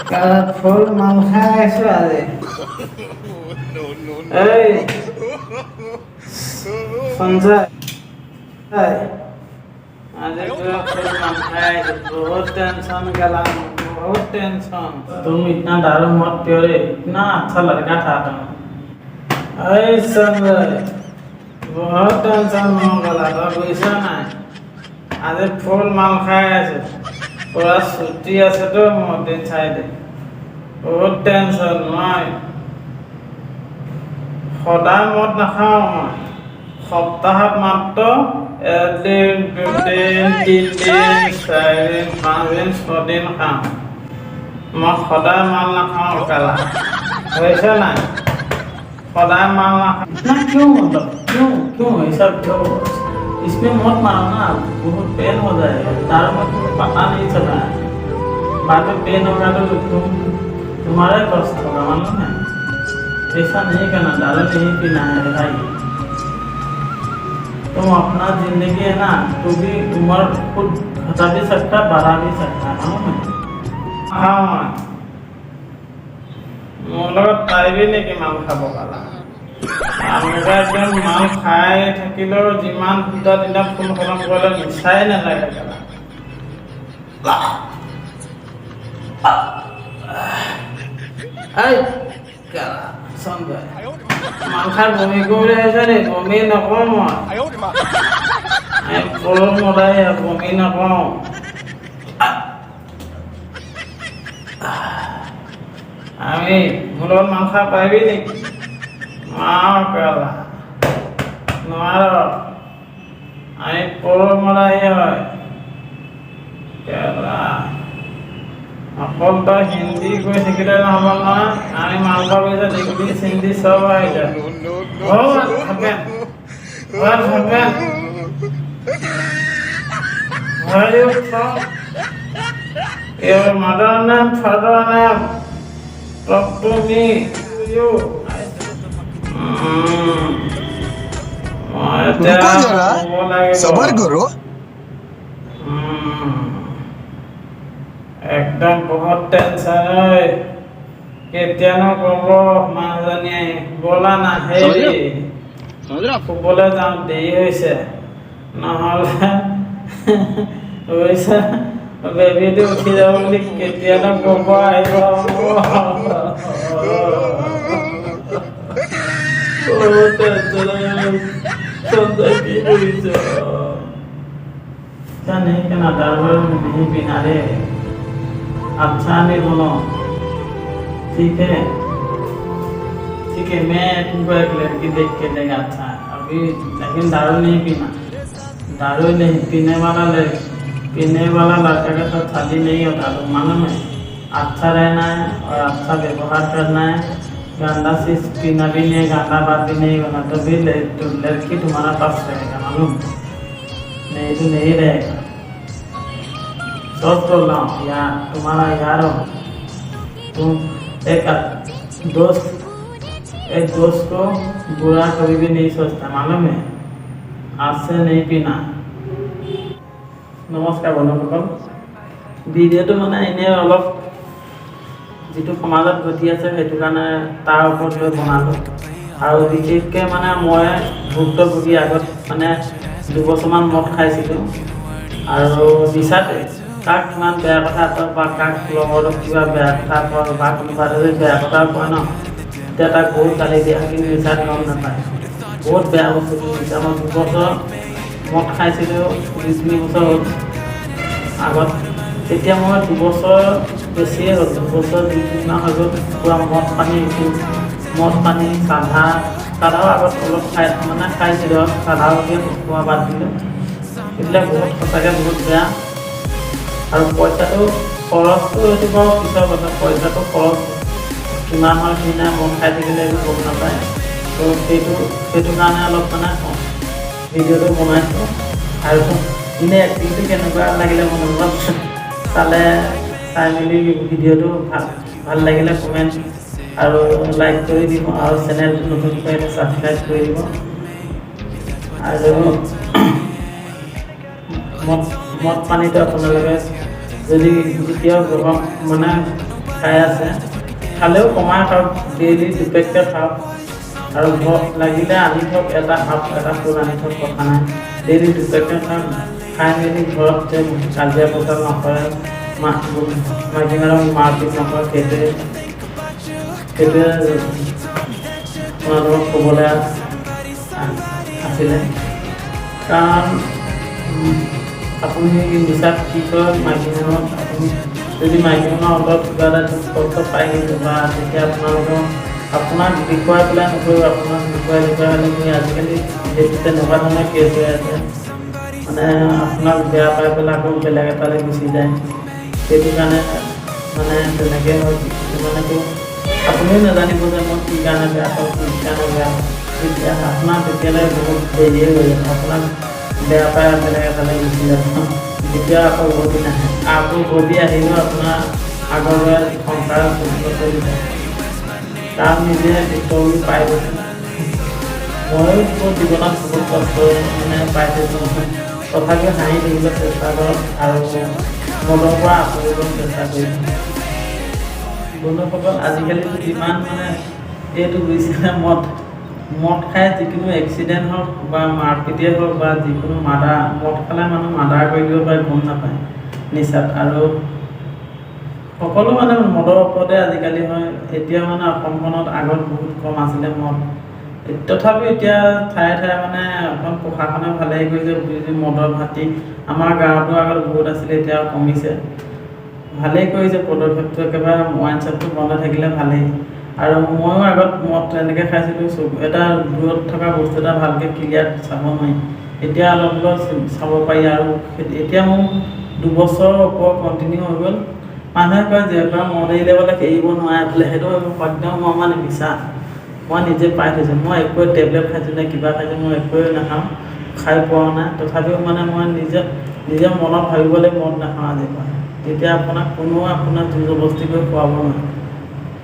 ফুল মাল খাই আছো আজি এই সঞ্জয় আজি पूरा फुल माल खाए बहुत टेंशन गला बहुत टेंशन तुम इतना दारू मत पियो रे इतना अच्छा लड़का था तुम ऐ संजय बहुत टेंशन हो गला तो बुझा ना आज फुल माल खाए আছে पूरा छुट्टी আছে তো মোৰ দিন চাই দে বহুত টেনশ্যন মই সদায় মদ নাখাওঁ মই সপ্তাহত মাত্ৰ এদিন দুদিন তিনিদিন চাৰিদিন পাঁচদিন ছদিন খাওঁ মই সদায় মাল নাখাওঁ কেলা হৈছে নাই সদায় माल ना क्यों मतलब क्यों ऐसा क्यों इसमें मत मारो ना बहुत पेन हो जाएगा दारू में तुम्हें पता नहीं चला बाद में पेन होगा तो तुम्हारा कष्ट होगा मालूम है ऐसा नहीं करना दारू नहीं पीना है भाई तुम अपना जिंदगी है ना तो भी उम्र खुद घटा भी सकता बढ़ा भी सकता मालूम है हाँ মোৰ লগত পাৰিবি নেকি মাল খাব পালা আমৰা একদম মাল খাই থাকিলেও যিমান দুটা তিনিটা ফুল খতম কৰিলে নিচাই নালাগে কেলা এই কেলা সঞ্জয় মাল খাই বমি কৰি আহিছে নি বমি নকওঁ মই ফুল মদাই বমি নকওঁ আমি মোৰ লগত মাল খাই পাৰিবি নেকি কেলা নোৱাৰ আমি ফুল মদাই হয় কেলা অকল তই হিন্দী কৈ থাকিলে নহ'ব নহয় আমি মাল খাব গৈছে ইংলিছ হিন্দী চব আহি যায় What happened? Why are you from? Your mother name, father name. Talk to me. You. रुको जरा सबर करो एकदम बहुत टेंशन है केतियानो कब মানুহজনী বলা নাহে শুবলৈ যাওঁ দেৰি হৈছে নহ'লে হৈছে বেবীটো উঠি যাব বুলি কেতিয়ানো ক'ব আহিব नहीं कहना दारू नहीं पीना रे अच्छा नहीं बोलो ठीक है मैं तुमको एक लड़की देख के देगा अच्छा अभी लेकिन दारू नहीं पीना दारू नहीं पीने वाला लड़का का तो शादी नहीं होता तो मालूम है अच्छा रहना है और अच्छा व्यवहार करना है गंदा चीज पीना भी नहीं गंदा बात भी नहीं होना तो भी लड़की तुम्हारा पास रहेगा मालूम नहीं तो नहीं रहेगा दोस्त बोल रहा हूँ यार तुम्हारा यार हो तुम एक दोस्त को बुरा कभी भी नहीं सोचता मालूम है आज से नहीं पीना नमस्कार बंधुসকল ভিডিঅ'টো মানে এনে অলপ যেটো সমাজত ঘটি আছে সেইটো কাৰণে তাৰ ওপৰত বনালোঁ আৰু বিশেষকৈ মানে মই ভুক্তভোগী আগত মানে 2 বছৰমান মদ খাইছিলোঁ আৰু নিচাতে কাক কিমান বেয়া কথা বা কাক লগৰ কিবা বেয়া কথা কয় বা কোনোবা যদি বেয়া কথা কয় ন তেতিয়া তাক বহুত গালি দিয়ে কিন্তু নিচাত গম নাপায় বহুত বেয়া বস্তু নিচা মই 2 বছৰ মদ খাইছিলোঁ 2-3 বছৰ হ'ল আগত তেতিয়া মই 2 বছৰ বেছিয়ে হ'ল 2 বছৰ 2-3 মাহ হৈ গ'ল পূৰা মদ পানী চাধাও আগত অলপ খাইছিলোঁ চাধাও খোৱা বাদ দিলোঁ এইবিলাক বহুত সঁচাকৈ বহুত বেয়া আৰু পইচাটো খৰচটো এইটো বাৰু পিছৰ কথা পইচাটো খৰচ কিমান হয় কি নাই মদ খাই থাকিলে এইটো গম নাপায় তো সেইটো কাৰণে অলপ মানে ভিডিঅ'টো বনাইছোঁ আৰু এনেই এক্টিংটো কেনেকুৱা লাগিলে মনোৰঞ্জন চালে চাই মেলি ভিডিঅ'টো ভাল লাগিলে কমেণ্ট আৰু লাইক কৰি দিব আৰু চেনেলটো নতুনকৈ ছাবস্ক্ৰাইব কৰি দিব আৰু মদ পানীটো আপোনালোকে যদি যেতিয়াও মানে খাই আছে, খালেও কমাই খাওক, ডেইলি 2 পেকেট খাওক আৰু ঘৰত লাগিলে আনি থওক, এটা হাফ এটা ফুল আনি থওক, কথা নাই, ডেইলি 2 পেকেট খাওক, খাই মেলি ঘৰত যে কাজিয়া পতাল নকৰে, মাইকী মানুহক মাৰপিট নকৰে, সেইটোৱে আপোনালোকক ক'বলৈ আছিলে। কাৰণ আপুনি নিচাত কি কয়, মাইকী মানুহক আপুনি যদি মাইকী মানুহৰ অন্তৰত কিবা এটা কষ্ট পাই গৈছে বা তেতিয়া আপোনাক দেখুৱাই পেলাই নকৰিব, আপোনাক দেখুৱাই হ'লে মই আজিকালি যিহেতু তেনেকুৱা ধৰণৰ কেছ হৈ আছে, মানে আপোনাক বেয়া পাই পেলাই আকৌ বেলেগ এটালৈ গুচি যায়, সেইটো কাৰণে মানে তেনেকৈ হয়। মানেতো আপুনিও নাজানিব যে মই কি কাৰণে বেয়া পাওঁ, কি কাৰণে বেয়া পাওঁ, তেতিয়া আপোনাৰ তেতিয়ালৈ বহুত দেৰিয়ে হৈ যাব, আপোনাক বেয়া পাই বেলেগ এটালৈ গুচি যাব, তেতিয়া আকৌ উভতি নাহে, আকৌ উভতি আহিলেও আপোনাৰ আগৰ দৰে সংসাৰ চলি যায়। তাৰ নিজে বিপৰি পাই গৈছে, ময়ো মোৰ জীৱনত বহুত কষ্ট মানে পাই থৈছোঁ নহয়, তথাপিও হাঁহি থাকিবলৈ চেষ্টা কৰক আৰু মনৰ পৰা আঁতৰিবলৈ চেষ্টা কৰিছোঁ। বন্ধুসকল, আজিকালি যিমান মানে এইটো বুজিছিলে মদ খাই যিকোনো এক্সিডেণ্ট হওক বা মাৰপিটেই হওক বা যিকোনো মদ খালে মানুহ মাৰ্ডাৰ কৰি দিব পাৰে, গম নাপায় নিচাত, আৰু সকলো মানে মদৰ ওপৰতে আজিকালি হয়। এতিয়া মানে অসমখনত আগত বহুত কম আছিলে মদ, তথাপিও এতিয়া ঠায়ে ঠায়ে মানে অকণ প্ৰশাসনে ভালেই কৰিছে, মদৰ ভাটি আমাৰ গাঁৱতো আগত বহুত আছিলে, এতিয়া কমিছে, ভালেই কৰিছে পদক্ষেপটো, একেবাৰে ৱাইন শ্বপটো বন্ধ থাকিলে ভালেই। আৰু ময়ো আগত মদ তেনেকৈ খাইছিলোঁ, এটা দূৰত থকা বস্তু এটা ভালকৈ ক্লিয়াৰ চাব নোৱাৰি, এতিয়া অলপ চাব পাৰি। আৰু এতিয়া মোৰ 2 বছৰৰ ওপৰত কণ্টিনিউ হৈ গ'ল। মানুহে কয় যে এবাৰ মদ এৰিলে বোলে এৰিব নোৱাৰে বোলে, সেইটো একদম মই মানে মিছা, মই নিজে পাই থৈছোঁ, মই একোৱে টেবলেট খাইছোঁ নে কিবা খাইছোঁ, মই একোৱে নাখাওঁ, খাই পোৱা নাই, তথাপিও মানে মই নিজে মনত ভাবিবলৈ মদ নাখাওঁ আজিৰ পৰা। তেতিয়া আপোনাক কোনেও আপোনাৰ জোৰ জবৰদস্তি কৰি খুৱাব নোৱাৰে,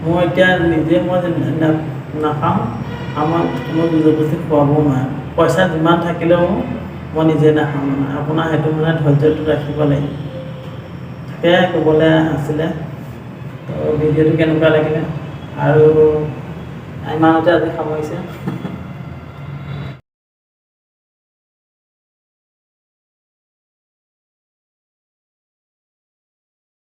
মই এতিয়া নিজে মই নাখাওঁ, আমাৰ কোনো জোৰ জবৰদস্তি খুৱাবও নোৱাৰে, পইচা যিমান থাকিলেও মই নিজে নাখাওঁ, মানে আপোনাৰ সেইটো মানে ধৈৰ্যটো ৰাখিব লাগিব। সেয়াই ক'বলৈ আছিলে। ভিডিঅ'টো কেনেকুৱা লাগিলে আৰু ইমানতে আজি সামৰিছে।